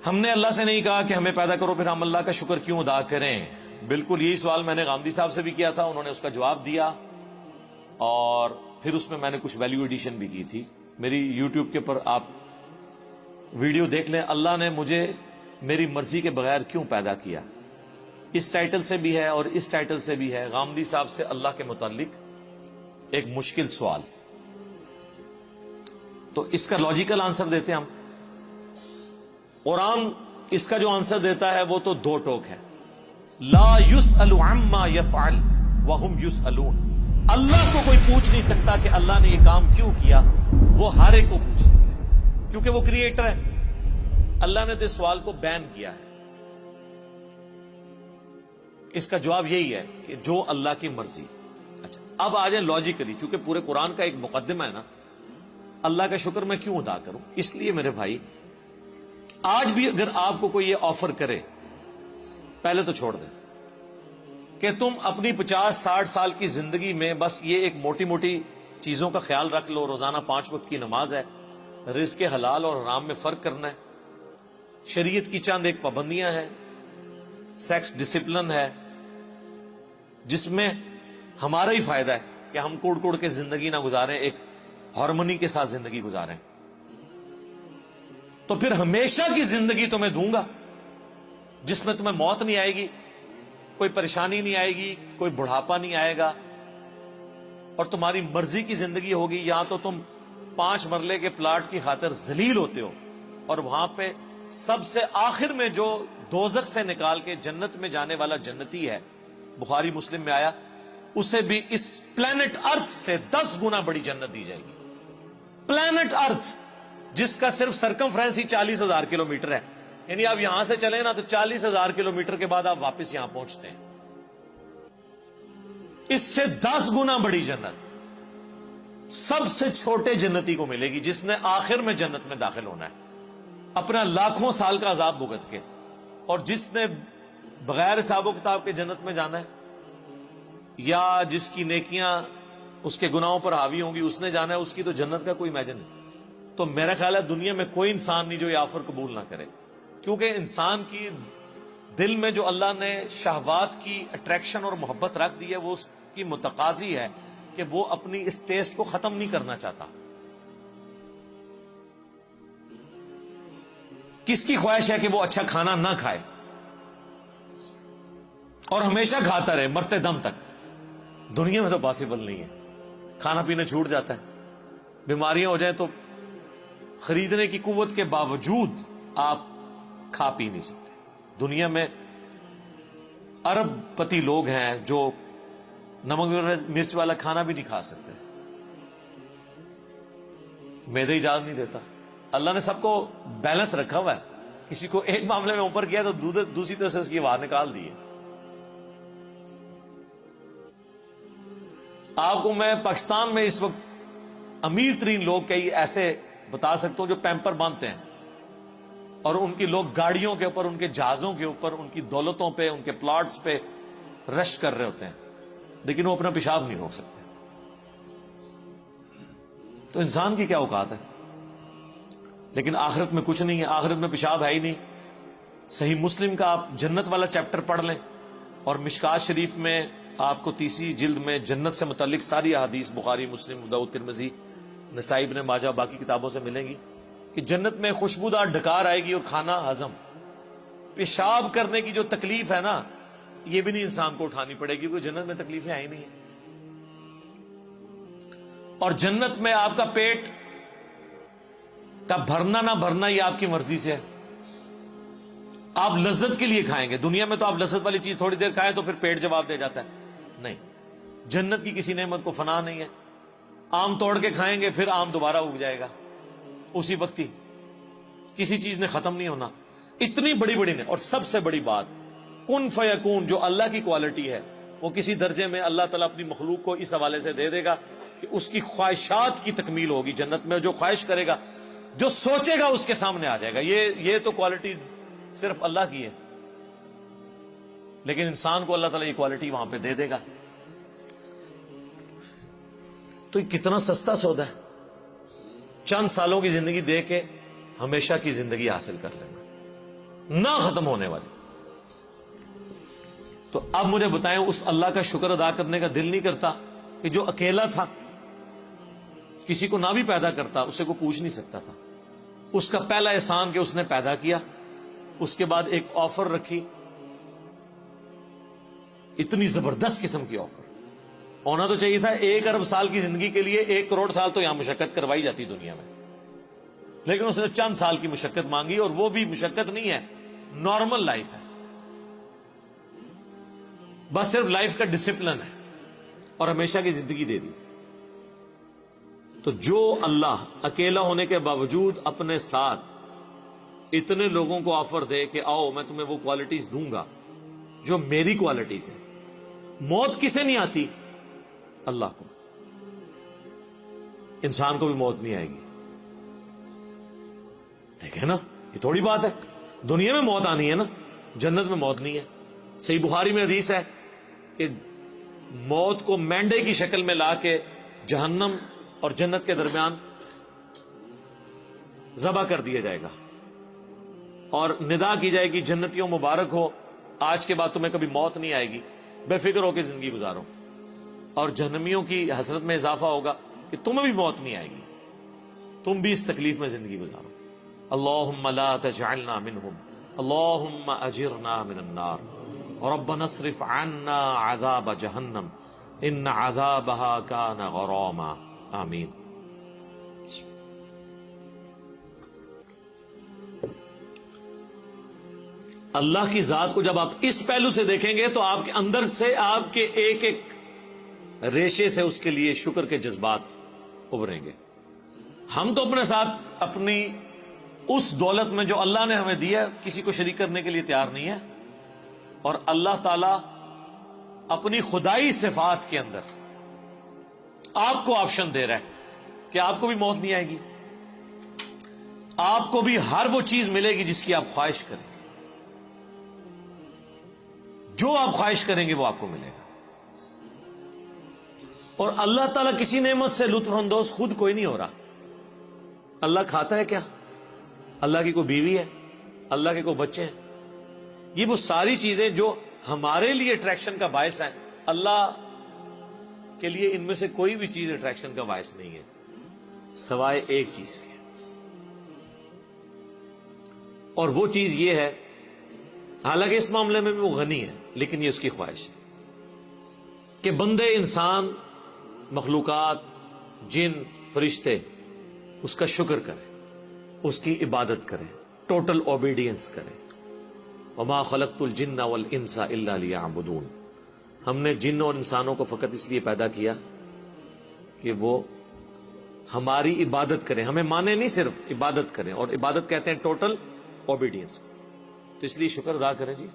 ہم نے اللہ سے نہیں کہا کہ ہمیں پیدا کرو پھر ہم اللہ کا شکر کیوں ادا کریں. بالکل یہی سوال میں نے غامدی صاحب سے بھی کیا تھا, انہوں نے اس کا جواب دیا, اور پھر اس میں میں نے کچھ ویلیو ایڈیشن بھی کی تھی. میری یوٹیوب کے پر آپ ویڈیو دیکھ لیں, اللہ نے مجھے میری مرضی کے بغیر کیوں پیدا کیا. اس ٹائٹل سے بھی ہے اور اس ٹائٹل سے بھی ہے, غامدی صاحب سے اللہ کے متعلق ایک مشکل سوال. تو اس کا لاجیکل آنسر دیتے ہیں ہم. قرآن اس کا جو آنسر دیتا ہے وہ تو دو ٹوک ہے. لا يسأل عما يفعل وهم يسألون. اللہ کو کوئی پوچھ نہیں سکتا کہ اللہ نے یہ کام کیوں کیا, وہ ہر ایک کو پوچھ سکتے ہیں کیونکہ وہ کریٹر ہے. اللہ نے تو اس سوال کو بین کیا ہے. اس کا جواب یہی ہے کہ جو اللہ کی مرضی. اچھا اب آ جائیں لاجیکلی, چونکہ پورے قرآن کا ایک مقدمہ ہے نا, اللہ کا شکر میں کیوں ادا کروں. اس لیے میرے بھائی, آج بھی اگر آپ کو کوئی یہ آفر کرے, پہلے تو چھوڑ دیں کہ تم اپنی 50-60 سال کی زندگی میں بس یہ ایک موٹی موٹی چیزوں کا خیال رکھ لو, روزانہ 5 وقت کی نماز ہے, رزق حلال اور حرام میں فرق کرنا ہے, شریعت کی چند ایک پابندیاں ہیں, سیکس ڈسپلن ہے جس میں ہمارا ہی فائدہ ہے کہ ہم کوڑ کوڑ کے زندگی نہ گزاریں, ایک ہارمونی کے ساتھ زندگی گزاریں. تو پھر ہمیشہ کی زندگی تمہیں دوں گا جس میں تمہیں موت نہیں آئے گی, کوئی پریشانی نہیں آئے گی, کوئی بڑھاپا نہیں آئے گا, اور تمہاری مرضی کی زندگی ہوگی. یہاں تو تم 5 مرلے کے پلاٹ کی خاطر ذلیل ہوتے ہو, اور وہاں پہ سب سے آخر میں جو دوزخ سے نکال کے جنت میں جانے والا جنتی ہے, بخاری مسلم میں آیا, اسے بھی اس پلانٹ ارتھ سے 10 گنا بڑی جنت دی جائے گی. پلانٹ ارتھ جس کا صرف سرکمفرنس ہی 40,000 کلومیٹر ہے, یعنی آپ یہاں سے چلیں نا تو 40,000 کلومیٹر کے بعد آپ واپس یہاں پہنچتے ہیں. اس سے 10 گنا بڑی جنت سب سے چھوٹے جنتی کو ملے گی جس نے آخر میں جنت میں داخل ہونا ہے اپنا لاکھوں سال کا عذاب بھگت کے, اور جس نے بغیر حساب و کتاب کے جنت میں جانا ہے, یا جس کی نیکیاں اس کے گناہوں پر حاوی ہوں گی, اس نے جانا ہے, اس کی تو جنت کا کوئی امیجن نہیں. تو میرا خیال ہے دنیا میں کوئی انسان نہیں جو یہ آفر قبول نہ کرے, کیونکہ انسان کی دل میں جو اللہ نے شہوات کی اٹریکشن اور محبت رکھ دی ہے, وہ اس کی متقاضی ہے کہ وہ اپنی اس ٹیسٹ کو ختم نہیں کرنا چاہتا. کس کی خواہش ہے کہ وہ اچھا کھانا نہ کھائے اور ہمیشہ کھاتا رہے مرتے دم تک؟ دنیا میں تو پاسبل نہیں ہے. کھانا پینا چھوٹ جاتا ہے, بیماریاں ہو جائیں تو خریدنے کی قوت کے باوجود آپ کھا پی نہیں سکتے. دنیا میں ارب پتی لوگ ہیں جو نمک مرچ والا کھانا بھی نہیں کھا سکتے, معدہ اجازت نہیں دیتا. اللہ نے سب کو بیلنس رکھا ہوا ہے, کسی کو ایک معاملے میں اوپر کیا تو دوسری طرف سے اس کی آواز نکال دی ہے. آپ کو میں پاکستان میں اس وقت امیر ترین لوگ کئی ایسے بتا سکتا ہوں جو پیمپر باندھتے ہیں, اور ان کی لوگ گاڑیوں کے اوپر, ان کے جہازوں کے اوپر, ان کی دولتوں پہ, ان کے پلاٹس پہ رش کر رہے ہوتے ہیں, لیکن وہ اپنا پیشاب نہیں روک سکتے. تو انسان کی کیا اوقات ہے؟ لیکن آخرت میں کچھ نہیں ہے, آخرت میں پیشاب ہے ہی نہیں. صحیح مسلم کا آپ جنت والا چیپٹر پڑھ لیں, اور مشکات شریف میں آپ کو 30 جلد میں جنت سے متعلق ساری احادیث بخاری, مسلم, ابو داؤد, ترمذی, نسائی, ابن ماجہ, باقی کتابوں سے ملیں گی کہ جنت میں خوشبودار ڈکار آئے گی اور کھانا ہضم. پیشاب کرنے کی جو تکلیف ہے نا, یہ بھی نہیں انسان کو اٹھانی پڑے گی, کیونکہ جنت میں تکلیفیں آئی نہیں ہیں. اور جنت میں آپ کا پیٹ کا بھرنا نہ بھرنا یہ آپ کی مرضی سے ہے. آپ لذت کے لیے کھائیں گے. دنیا میں تو آپ لذت والی چیز تھوڑی دیر کھائیں تو پھر پیٹ جواب دے جاتا ہے. نہیں, جنت کی کسی نعمت کو فنا نہیں ہے. آم توڑ کے کھائیں گے پھر آم دوبارہ اگ جائے گا اسی وقت ہی, کسی چیز نے ختم نہیں ہونا. اتنی بڑی بڑی نے. اور سب سے بڑی بات, کن فیکون جو اللہ کی کوالٹی ہے, وہ کسی درجے میں اللہ تعالیٰ اپنی مخلوق کو اس حوالے سے دے دے گا کہ اس کی خواہشات کی تکمیل ہوگی جنت میں. جو خواہش کرے گا, جو سوچے گا اس کے سامنے آ جائے گا. یہ تو کوالٹی صرف اللہ کی ہے, لیکن انسان کو اللہ تعالیٰ یہ کوالٹی وہاں پہ دے دے گا. تو یہ کتنا سستا سودا ہے, چند سالوں کی زندگی دے کے ہمیشہ کی زندگی حاصل کر لینا. نہ ختم ہونے والی. تو اب مجھے بتائیں اس اللہ کا شکر ادا کرنے کا دل نہیں کرتا کہ جو اکیلا تھا, کسی کو نہ بھی پیدا کرتا, اسے کو پوچھ نہیں سکتا تھا, اس کا پہلا احسان کہ اس نے پیدا کیا, اس کے بعد ایک آفر رکھی, اتنی زبردست قسم کی آفر. ہونا تو چاہیے تھا 1 ارب سال کی زندگی کے لیے 1 کروڑ سال تو یہاں مشقت کروائی جاتی دنیا میں, لیکن اس نے چند سال کی مشقت مانگی, اور وہ بھی مشقت نہیں ہے, نارمل لائف ہے, بس صرف لائف کا ڈسپلن ہے, اور ہمیشہ کی زندگی دے دی. تو جو اللہ اکیلا ہونے کے باوجود اپنے ساتھ اتنے لوگوں کو آفر دے کہ آؤ میں تمہیں وہ کوالٹیز دوں گا جو میری کوالٹیز ہیں. موت کسے نہیں آتی؟ اللہ کو. انسان کو بھی موت نہیں آئے گی. دیکھیں نا, یہ تھوڑی بات ہے. دنیا میں موت آنی ہے نا, جنت میں موت نہیں ہے. صحیح بخاری میں حدیث ہے کہ موت کو مینڈے کی شکل میں لا کے جہنم اور جنت کے درمیان ذبح کر دیا جائے گا, اور ندا کی جائے گی جنتیوں مبارک ہو, آج کے بعد تمہیں کبھی موت نہیں آئے گی, بے فکر ہو کے زندگی گزارو. اور جہنمیوں کی حسرت میں اضافہ ہوگا کہ تمہیں بھی موت نہیں آئے گی, تم بھی اس تکلیف میں زندگی گزارو. اللہم لا تجعلنا منہم, اللہم اجرنا من النار, ربنا اصرف عنا عذاب جہنم ان عذابها کان غراما. آمین. اللہ کی ذات کو جب آپ اس پہلو سے دیکھیں گے تو آپ کے اندر سے, آپ کے ایک ایک ریشے سے اس کے لیے شکر کے جذبات ابھریں گے. ہم تو اپنے ساتھ اپنی اس دولت میں جو اللہ نے ہمیں دیا کسی کو شریک کرنے کے لیے تیار نہیں ہے, اور اللہ تعالی اپنی خدائی صفات کے اندر آپ کو آپشن دے رہا ہے کہ آپ کو بھی موت نہیں آئے گی, آپ کو بھی ہر وہ چیز ملے گی جس کی آپ خواہش کریں گے, جو آپ خواہش کریں گے وہ آپ کو ملے گا. اور اللہ تعالیٰ کسی نعمت سے لطف اندوز خود کوئی نہیں ہو رہا. اللہ کھاتا ہے کیا؟ اللہ کی کوئی بیوی ہے؟ اللہ کے کوئی بچے ہیں؟ یہ وہ ساری چیزیں جو ہمارے لیے اٹریکشن کا باعث ہیں, اللہ کے لیے ان میں سے کوئی بھی چیز اٹریکشن کا باعث نہیں ہے سوائے ایک چیز کے, اور وہ چیز یہ ہے, حالانکہ اس معاملے میں بھی وہ غنی ہے, لیکن یہ اس کی خواہش ہے کہ بندے, انسان, مخلوقات, جن, فرشتے اس کا شکر کریں, اس کی عبادت کریں, ٹوٹل اوبیڈینس کریں. وما خلقت الجن والانس الا لیعبدون. ہم نے جن اور انسانوں کو فقط اس لیے پیدا کیا کہ وہ ہماری عبادت کریں, ہمیں مانے نہیں, صرف عبادت کریں, اور عبادت کہتے ہیں ٹوٹل اوبیڈینس. تو اس لیے شکر ادا کریں جی.